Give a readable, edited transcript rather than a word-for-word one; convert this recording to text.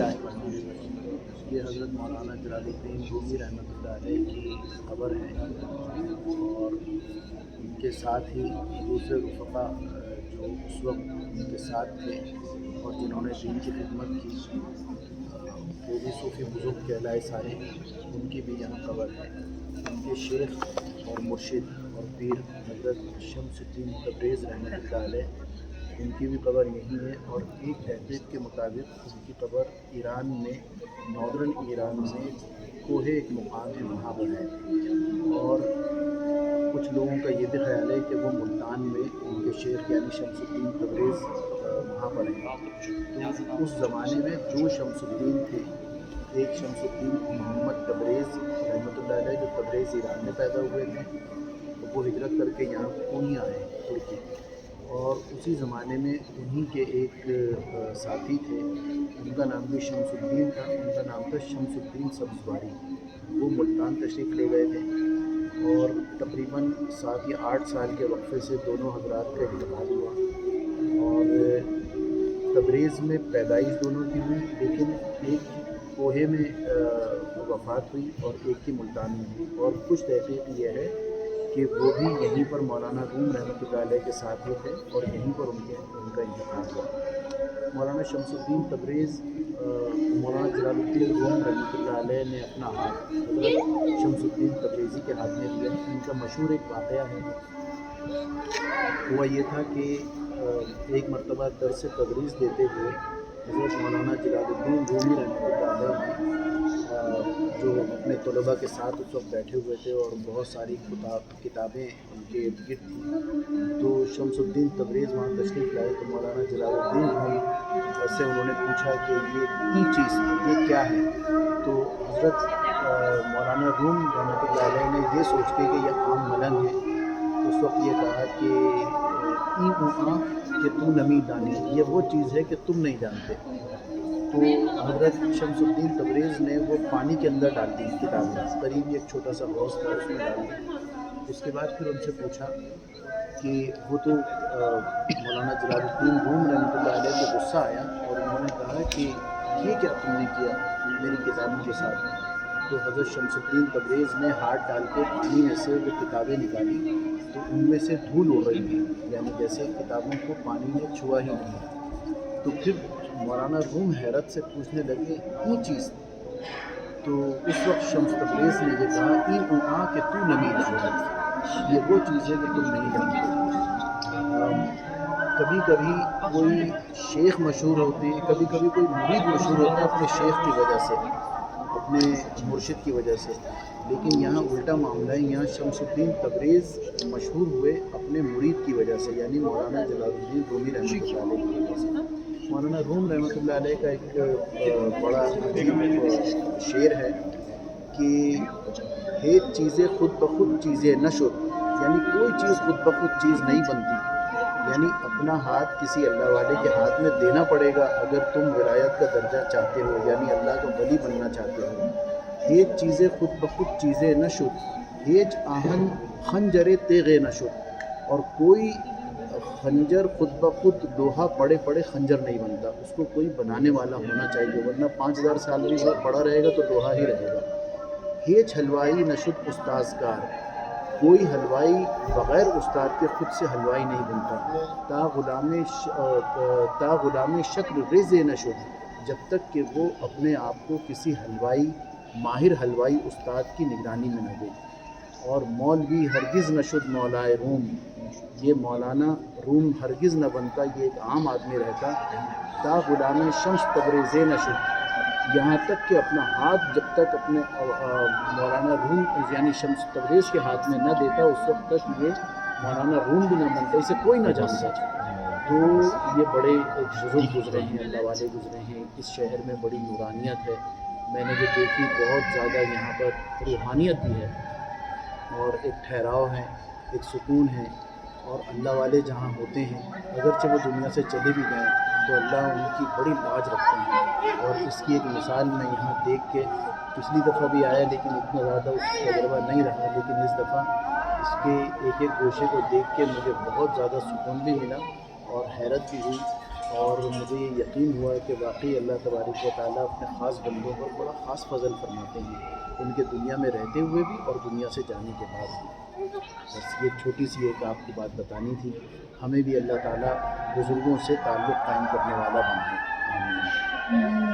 बिस्मिल्लाहिर्रहमानिर्रहीम। ये हज़रत मौलाना जलालुद्दीन रूमी रहमतुल्लाह अलैह की क़ब्र है और उनके साथ ही दूसरे रफ़क़ा जो उस वक्त उनके साथ थे और जिन्होंने दीन की खिदमत की वो भी सूफ़ी बुज़ुर्ग कहलाए सारे, उनकी भी यहाँ क़ब्र है। उनके शेख और मुर्शिद और पीर हज़रत शम्सुद्दीन तबरेज़ रहमतुल्लाह अलैह, उनकी भी क़ब्र यहीं है। और एक तहक़ीक़ के मुताबिक उनकी क़ब्र ईरान में, नॉर्दर्न ईरान में कोहे एक मुकाम है वहाँ पर है। और कुछ लोगों का ये भी ख़्याल है कि वो मुल्तान में उनके शेख यानी शम्सुद्दीन तबरेज़ वहाँ पर हैं। तो उस ज़माने में जो शम्सुद्दीन थे, एक शम्सुद्दीन मोहम्मद तबरेज़ रहमतुल्लाह अलैह जो तबरेज़ ईरान में पैदा हुए थे, तो वो हिजरत करके यहाँ पूर्णिया आए तुर्की। और उसी ज़माने में उन्हीं के एक साथी थे, उनका नाम भी शम्सुद्दीन था, उनका नाम था शम्सुद्दीन सब्ज़वारी। वो मुल्तान तशरीफ़ ले गए थे और तकरीबन 7 या 8 साल के वक्फे से दोनों हज़रात का इंतकाल हुआ। और तबरेज़ में पैदाइश दोनों की हुई, लेकिन एक कोहे में वफ़ात हुई और एक की मुल्तान में हुई। और कुछ तहक़ीक़ ये है कि वो भी यहीं पर मौलाना रूम रहमतुल्लाह अलैह के साथ ही थे और यहीं पर उनका इंतकाल हुआ। मौलाना शम्सुद्दीन तबरेज़ मौलाना जलालुद्दीन रूम रहमतुल्लाह अलैह ने अपना हाथ हज़रत शम्सुद्दीन तबरेज़ी के हाथ में दिया। इनका मशहूर एक वाक़या है, हुआ ये था कि एक मरतबा दर्स तदरीस देते हुए हज़रत मौलाना जलालुद्दीन रूमी रहमतुल्लाह अलैह ने जो अपने तलबा के साथ उस वक्त बैठे हुए थे और बहुत सारी किताबें उनके इर्द गिर्द थी, तो शम्सुद्दीन तबरेज़ वहाँ तशरीफ़ लाए। तो मौलाना जलालुद्दीन रूमी से उन्होंने पूछा कि ये चीज़ ये क्या है? तो हज़रत मौलाना रूम रहमतुल्लाह अलैह ने ये सोच के कि यह आम मलंग है, उस वक्त ये कहा कि ई ऊँ कि तू नमी दानी, ये वो चीज़ है कि तुम नहीं जानते। तो हज़रत शम्सुद्दीन तबरेज़ ने वो पानी के अंदर डाल दी किताबें, करीब एक छोटा सा हौज़ था, उसमें डाल दी। उसके बाद फिर उनसे पूछा कि वो तो मौलाना जलालुद्दीन रूम रहमतुल्लाह अलैह को गुस्सा आया और उन्होंने कहा कि ये क्या तुमने किया मेरी किताबों के साथ? तो हज़रत शम्सुद्दीन तबरेज़ ने हाथ डाल के पानी में से वो किताबें निकाली, तो उनमें से धूल उड़ रही थी, यानी जैसे किताबों को पानी ने छुआ ही नहीं। तो फिर मौलाना रूम हैरत से पूछने लगे ये चीज़? तो उस वक्त शम्स तबरेज़ ने ये कहा ई ऊँ कि तू नमी दानी, ये वो चीज़ है कि तुम नहीं जानते। कभी कभी कोई शेख मशहूर होते हैं, कभी कभी कोई मुरीद मशहूर होता है अपने शेख की वजह से, अपने मुर्शिद की वजह से, लेकिन यहाँ उल्टा मामला है। यहाँ शम्सुद्दीन तबरेज़ मशहूर हुए अपने मुरीद की वजह से, यानी मौलाना जलालुद्दीन रूमी रहमतुल्लाह अलैह की वजह से। मौलाना रूम रहमतुल्लाह अलैह का एक बड़ा अजीब शेर है कि हे चीज़ें खुद ब खुद चीज़ें न शुद, यानी कोई चीज़ खुद ब खुद चीज़ नहीं बनती, यानी अपना हाथ किसी अल्लाह वाले के हाथ में देना पड़ेगा अगर तुम विलायत का दर्जा चाहते हो, यानी अल्लाह का वली बनना चाहते हो। हेज चीज़ें खुद ब खुद चीज़ें न शुद, हेज आहन खंजरे तेगे न शुद, और कोई खंजर खुद ब खुद लोहा पड़े पड़े खंजर नहीं बनता, उसको कोई बनाने वाला होना चाहिए, वरना 5000 साल भी वो पड़ा रहेगा तो लोहा ही रहेगा। हेज हलवाई नशुद उस्ताज़कार, कोई हलवाई बग़ैर उस्ताद के ख़ुद से हलवाई नहीं बनता। ता ग़ुलाम शक्ल रेज़े नशुद, जब तक कि वो अपने आप को किसी हलवाई माहिर हलवाई उस्ताद की निगरानी में न दे। और मौलवी हरगिज़ नशुद मौलाए रूम, ये मौलाना रूम हरगिज़ न बनता, ये एक आम आदमी रहता। ता ग़ुलाम शम्स तबरेज़े नशुद, यहाँ तक कि अपना हाथ जब तक अपने मौलाना रूम यानी शम्स तबरेज़ के हाथ में न देता, उस वक्त तक ये मौलाना रूम भी न बनता, इसे कोई न जानता। तो ये बड़े बुज़ुर्ग गुज़रे हैं, अल्लाह वाले गुज़रे हैं। इस शहर में बड़ी नूरानियत है, मैंने जो देखी बहुत ज़्यादा यहाँ पर रूहानियत भी है और एक ठहराव है, एक सुकून है। और अल्लाह वाले जहाँ होते हैं, अगरचे वो दुनिया से चले भी गए तो अल्लाह उनकी बड़ी लाज रखते हैं। और इसकी एक मिसाल मैं यहाँ देख के, पिछली दफ़ा भी आया लेकिन इतना ज़्यादा उसका तजर्बा नहीं रहा, लेकिन इस दफ़ा इसके एक एक गोशे को देख के मुझे बहुत ज़्यादा सुकून भी मिला और हैरत भी हुई اور مجھے یہ یقین ہوا کہ واقعی اللہ تبارک و تعالیٰ اپنے خاص بندوں پر بڑا خاص فضل فرماتے ہیں، ان کے دنیا میں رہتے ہوئے بھی اور دنیا سے جانے کے بعد بھی۔ بس یہ چھوٹی سی ایک آپ کو بات بتانی تھی۔ ہمیں بھی اللہ تعالیٰ بزرگوں سے تعلق قائم کرنے والا بنائے، آمین۔